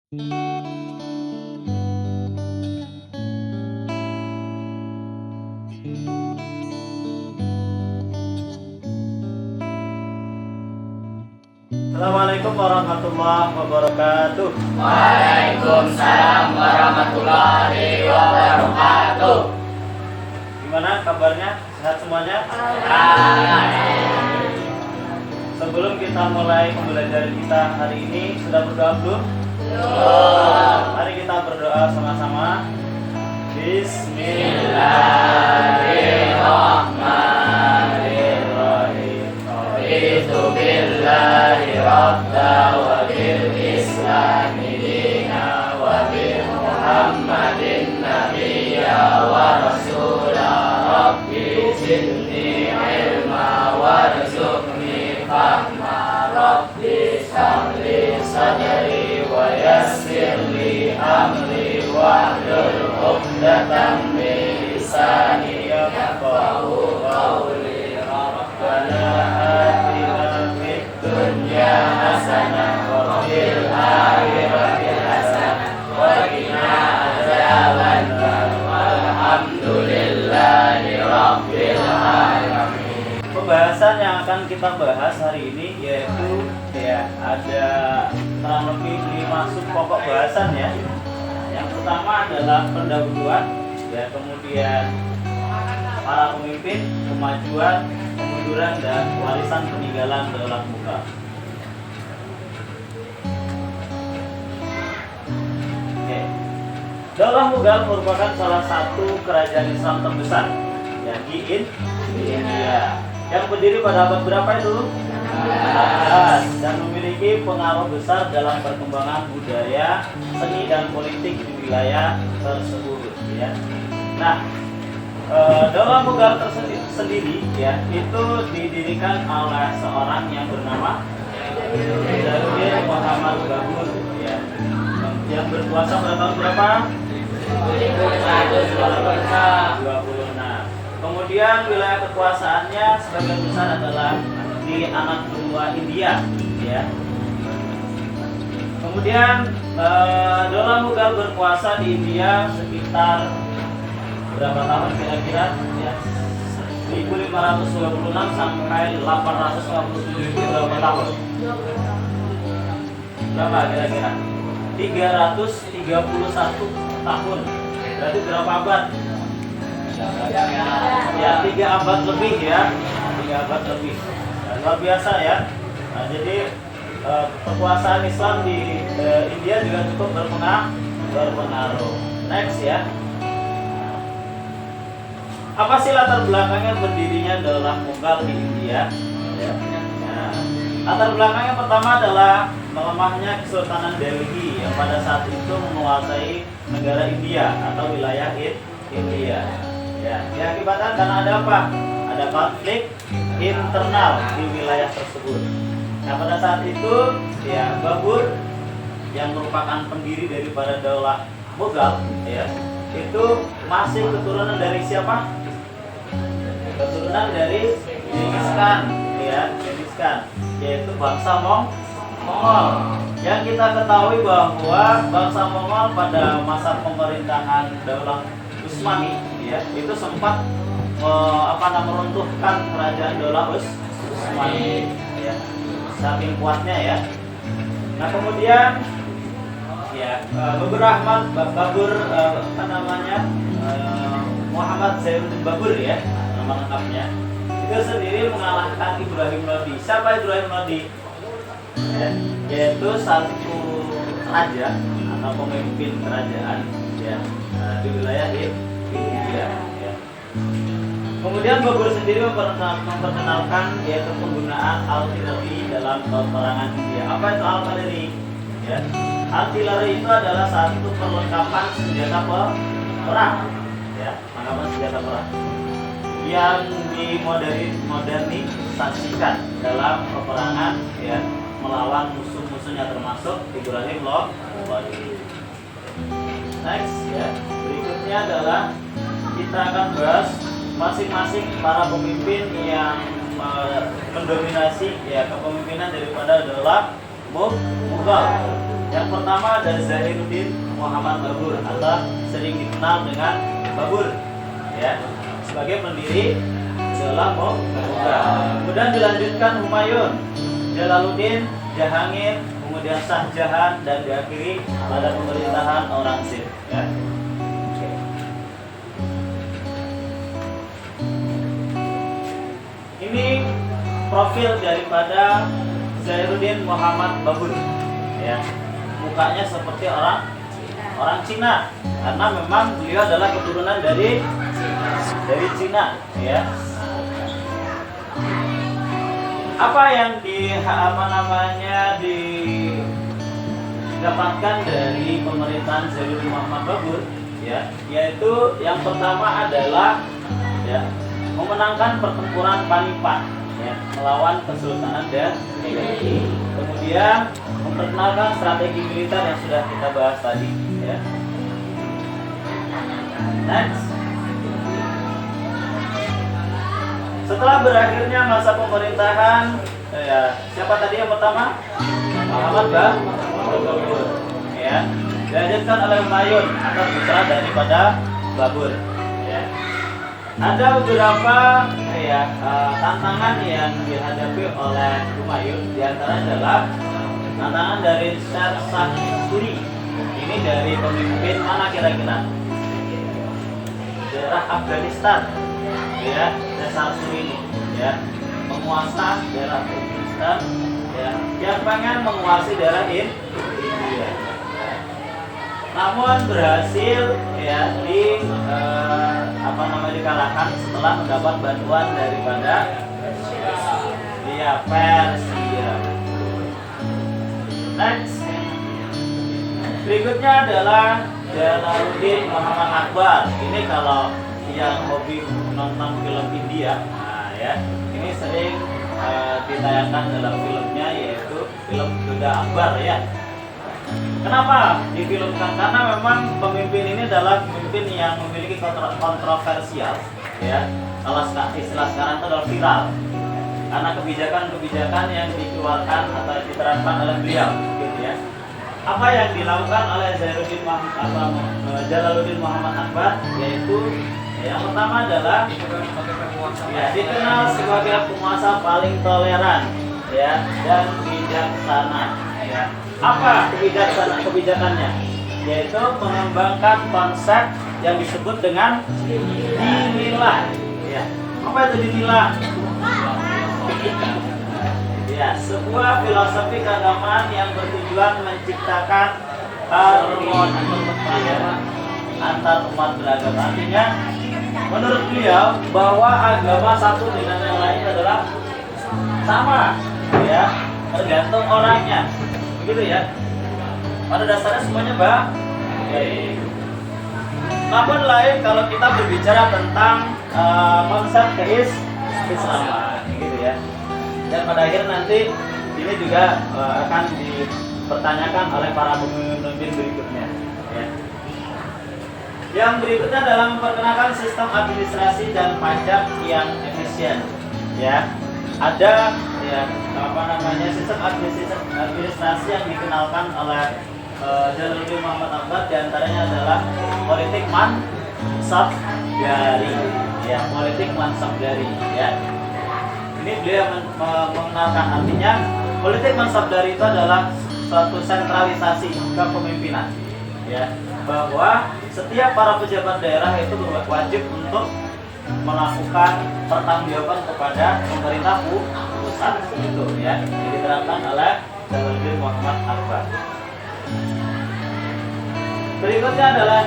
Assalamualaikum warahmatullahi wabarakatuh. Waalaikumsalam warahmatullahi wabarakatuh. Gimana kabarnya? Sehat semuanya? Sebelum kita mulai pembelajaran kita hari ini, sudah berdoa belum? Mari kita berdoa sama-sama. Bismillahirrahmanirrahim. Raditu billahi rabba wa bil islami dina wa bi Muhammadin nabiyya wa rasula. Rabbi zidni ilma warzuqni fahma. Rabbi shrah li sadri wa yassir li amri wahlul 'uqdatam min lisani yafqahu qawli. Rabbana atina fid dunya hasanah wa fil akhirati hasanah wa qina adzabannar. Walhamdulillahi rabbil alamin. Pembahasan yang akan kita bahas hari ini yaitu ada kurang lebih 5 sub pokok bahasan ya. Yang pertama adalah pendahuluan, kemudian para pemimpin, kemajuan, kemunduran dan warisan peninggalan Daulah Mughal. Daulah Mughal merupakan salah satu kerajaan Islam terbesar di India yang berdiri pada abad berapa itu? 16 dan memiliki pengaruh besar dalam perkembangan budaya, seni dan politik di wilayah tersebut ya. Nah, Daulah Mughal sendiri itu didirikan oleh seorang yang bernama Jalaluddin Muhammad Babur yang berkuasa pada tahun berapa? 26. Kemudian wilayah kekuasaannya sebagian besar adalah di anak benua India ya. Kemudian Daulah Mughal berkuasa di India sekitar berapa tahun kira-kira ya? 1526 sampai 857 itu berapa tahun? Berapa kira-kira? 331 tahun. Berarti berapa abad? Ya 3 abad lebih ya. 3 abad lebih. Luar biasa ya. Nah, jadi kekuasaan Islam di India juga cukup berpengaruh. Next ya. Apa sih latar belakangnya berdirinya Daulah Mughal di India? Nah, latar belakangnya pertama adalah melemahnya Kesultanan Delhi yang pada saat itu menguasai negara India atau wilayah India. Ya, diakibatkan karena ada apa? Ada konflik internal di wilayah tersebut. Nah, pada saat itu Babur yang merupakan pendiri daripada Daulah Mughal itu masih keturunan dari siapa? Keturunan dari Genghis Khan Genghis Khan, yaitu bangsa Mongol. Yang kita ketahui bahwa bangsa Mongol pada masa pemerintahan Daulah Utsmani itu sempat meruntuhkan kerajaan Daulah Utsmani saking kuatnya ya. Nah, kemudian Babur Muhammad Zainuddin Babur nama lengkapnya itu sendiri mengalahkan Ibrahim Lodi. Siapa Ibrahim Lodi? Yaitu satu raja atau pemimpin kerajaan di wilayah India ya. Kemudian Babur sendiri memperkenalkan yaitu penggunaan artileri dalam peperangan India. Apa itu artileri? Artileri itu adalah satu perlengkapan senjata perang perlengkapan senjata perang yang dimodernisasikan dalam peperangan melawan musuh-musuhnya termasuk Ibrahim Lodi. Next berikutnya adalah kita akan bahas masing-masing para pemimpin yang mendominasi kepemimpinan daripada Daulah Mughal. Yang pertama ada Zahiruddin Muhammad Babur atau sering dikenal dengan Babur, ya, sebagai pendiri dalam Mughal. Kemudian dilanjutkan Humayun, Jalaluddin, Jahangir, kemudian Shah Jahan, dan diakhiri pada pemerintahan Aurangzeb. Ya. Ini profil daripada Zahiruddin Muhammad Babur. Ya, mukanya seperti orang Cina, karena memang beliau adalah keturunan dari Cina. Ya. Apa yang didapatkan dari pemerintahan Zahiruddin Muhammad Babur, ya, yaitu yang pertama adalah, ya, memenangkan pertempuran Panipat, ya, melawan Kesultanan Delhi. Kemudian memperkenalkan strategi militer yang sudah kita bahas tadi, ya. Next. Setelah berakhirnya masa pemerintahan, ya, siapa tadi yang pertama? Muhammad Babur, ya. Dilanjutkan oleh Humayun atau putra daripada Babur, ya. Ada beberapa, ya, tantangan yang dihadapi oleh Humayun. Di antaranya adalah tantangan dari Sher Shah Suri. Ini dari pemimpin mana kira-kira? Daerah Afghanistan, ya. Sher Shah Suri ini, ya, menguasai daerah Afghanistan, ya, yang pengen menguasai daerah India. Namun berhasil, ya, dikalahkan setelah mendapat bantuan daripada Persia. Next. Berikutnya adalah Jalaluddin Muhammad Akbar. Ini kalau yang hobi nonton film India, nah, ya, ini sering ditayangkan dalam filmnya, yaitu film Yoda Akbar, ya. Kenapa difilmkan? Karena memang pemimpin ini adalah pemimpin yang memiliki kontroversial, ya. Kalau istilah sekarang itu adalah viral, karena kebijakan-kebijakan yang dikeluarkan atau diterapkan oleh beliau, gitu, ya. Apa yang dilakukan oleh Jalaluddin Muhammad Akbar, yaitu yang pertama adalah, ya, dikenal sebagai penguasa paling toleran, ya, dan bijaksana, ya. Apa kebijakannya? Yaitu mengembangkan konsep yang disebut dengan dinilah, ya. Apa itu dinilah? Ya, sebuah filosofi keagamaan yang bertujuan menciptakan harmoni, ya, antar umat beragama. Artinya, menurut beliau bahwa agama satu dengan yang lain adalah sama, ya, tergantung orangnya, begitu, ya. Pada dasarnya semuanya baik. Namun lain kalau kita berbicara tentang konsep keislaman, gitu, ya. Dan pada akhirnya nanti ini juga akan dipertanyakan oleh para pemimpin berikutnya, ya. Yang berikutnya adalah memperkenalkan sistem administrasi dan pajak yang efisien, ya. Ada, ya, sistem administrasi yang dikenalkan oleh Jalaluddin Muhammad Akbar. Diantaranya adalah politik mansabdari, ya, politik mansabdari, ya. Ini beliau mengenalkan, artinya politik mansabdari itu adalah suatu sentralisasi kepemimpinan, ya, bahwa setiap para pejabat daerah itu wajib untuk melakukan pertanggungjawaban kepada pemerintah pusat, gitu, ya, yang diterapkan oleh Jalaluddin Muhammad Akbar. Berikutnya adalah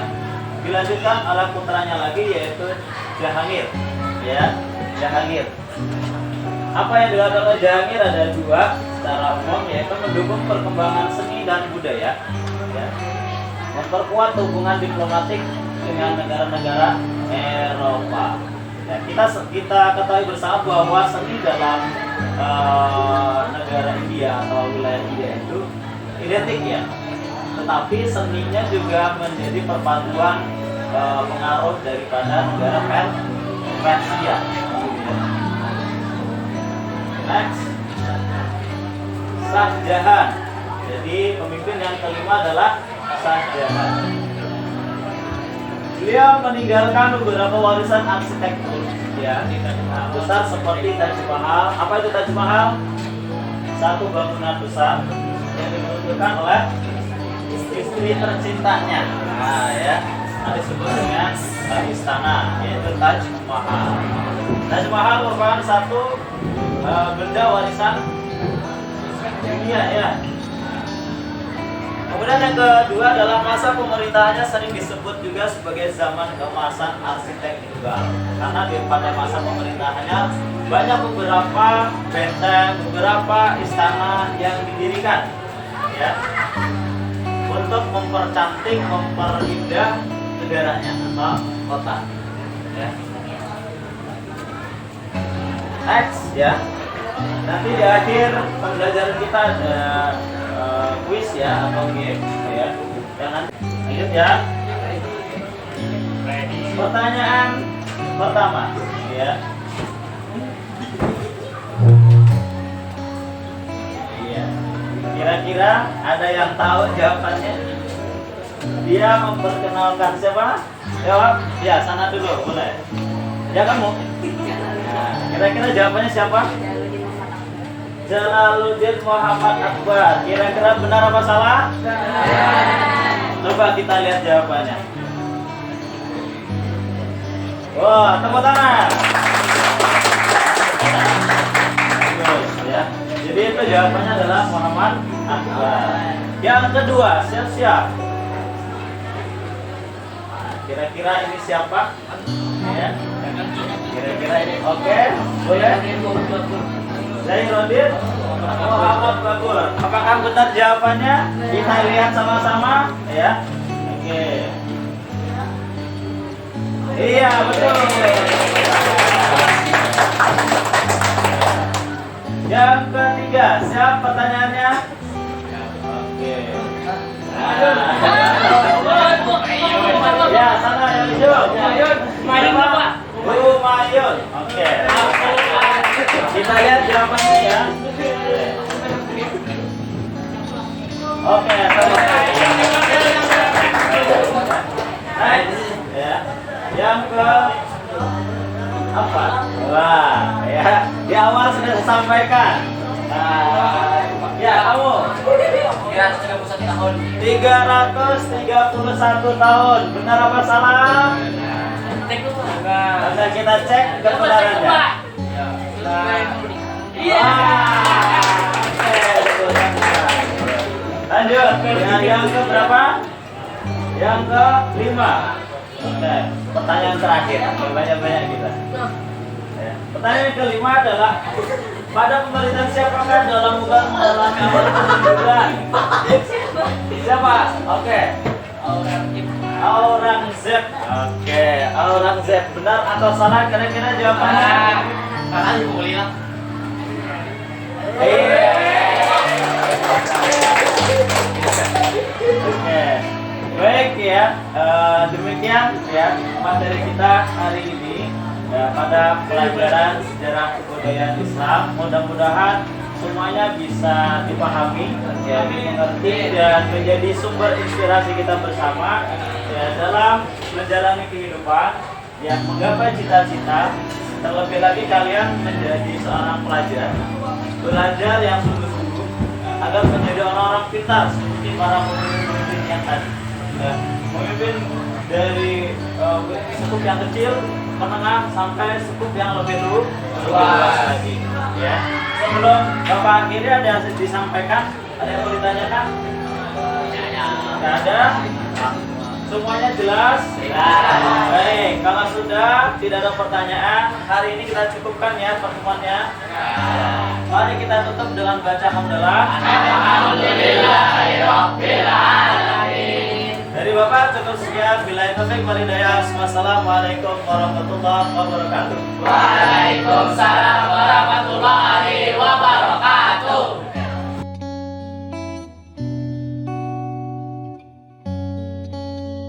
dilanjutkan oleh putranya lagi, yaitu Jahangir, ya, Jahangir. Apa yang dilakukan oleh Jahangir ada dua secara umum, yaitu mendukung perkembangan seni dan budaya, ya, memperkuat hubungan diplomatik dengan negara-negara Eropa. Ya, kita ketahui bersama bahwa seni dalam negara India atau wilayah India itu identik, ya, tetapi seninya juga menjadi perpaduan pengaruh daripada negara Persia. Next, Shah Jahan. Jadi lagi. Pemimpin yang kelima adalah Shahjahan. Beliau meninggalkan beberapa warisan arsitektur ya, besar seperti Taj Mahal. Apa itu Taj Mahal? Satu bangunan besar yang dimunculkan oleh istri tercintanya. Nah, ya, disebut dengan istana, yaitu Taj Mahal. Taj Mahal merupakan satu benda warisan dunia ya. Kemudian yang kedua adalah masa pemerintahannya sering disebut juga sebagai zaman keemasan arsitek tunggal. Karena pada masa pemerintahannya banyak beberapa benteng, beberapa istana yang didirikan ya, untuk mempercantik, memperindah negaranya atau kota ya. Next ya. Nanti di akhir pembelajaran kita ada quiz ya atau game ya. Jangan lanjut ya. Pertanyaan pertama ya. Iya. Kira-kira ada yang tahu jawabannya? Dia memperkenalkan siapa? Jawab. Ya, sana dulu boleh. Ya kamu. Nah, kira-kira jawabannya siapa? Jalaluddin Muhammad Akbar. Kira-kira benar apa salah? Coba kita lihat jawabannya. Wah, tepuk tangan. Bagus ya. Jadi itu jawabannya adalah Muhammad Akbar. Yang kedua, siap-siap. Kira-kira ini siapa? Ya. Kira-kira ini oke? Boleh? Zainuddin Muhammad Bagur. Apakah benar jawabannya? Kita lihat sama-sama ya. Oke. Iya, betul. Yang ketiga, siapa pertanyaannya? Oke. Ya, sana yang hijau. Mayun Bapak. Mayun. Oke. Kita lihat jawabannya ya. Oke, next ya. Yang ke apa? Wah, ya. Di awal sudah disampaikan. Ya, kamu. 331 tahun. 331 tahun. Benar apa salah? Cek dulu. Enggak. Bisa kita cek kebenarannya. Iya. Lanjut. Yang ke berapa? Yang ke 5. Oke. Pertanyaan terakhir. Banyak-banyak kita. Ya. Pertanyaan yang kelima adalah pada pemerintahan siapakah dalam bukan mengalami awal kemunduran? Siapa? Oke. Aurangzeb. Oke. Aurangzeb. Benar atau salah? Kira-kira jawabannya? Karena ibu kuliah. Oke. Baik ya. Demikian ya materi kita hari ini ya, pada pelajaran sejarah kebudayaan Islam. Mudah-mudahan semuanya bisa dipahami, ya, dimengerti dan menjadi sumber inspirasi kita bersama ya, dalam menjalani kehidupan yang menggapai cita-cita. Terlebih lagi kalian menjadi seorang pelajar, belajar yang sungguh-sungguh agar menjadi orang-orang pintar seperti para pemimpin yang tadi ya, memimpin dari skup yang kecil, menengah sampai skup yang lebih luas lagi ya. Sebelum Bapak akhiri ada yang disampaikan, ada yang mau ditanyakan? Tidak ada? Semuanya jelas? Baik, kalau sudah tidak ada pertanyaan, hari ini kita cukupkan ya pertemuannya. Mari kita tutup dengan baca hamdalah. Alhamdulillahirabbil alamin. Dari Bapak cukup sekian. Billahi taufiq wal hidayah. Wassalamualaikum warahmatullahi wabarakatuh. Waalaikumsalam warahmatullahi wabarakatuh.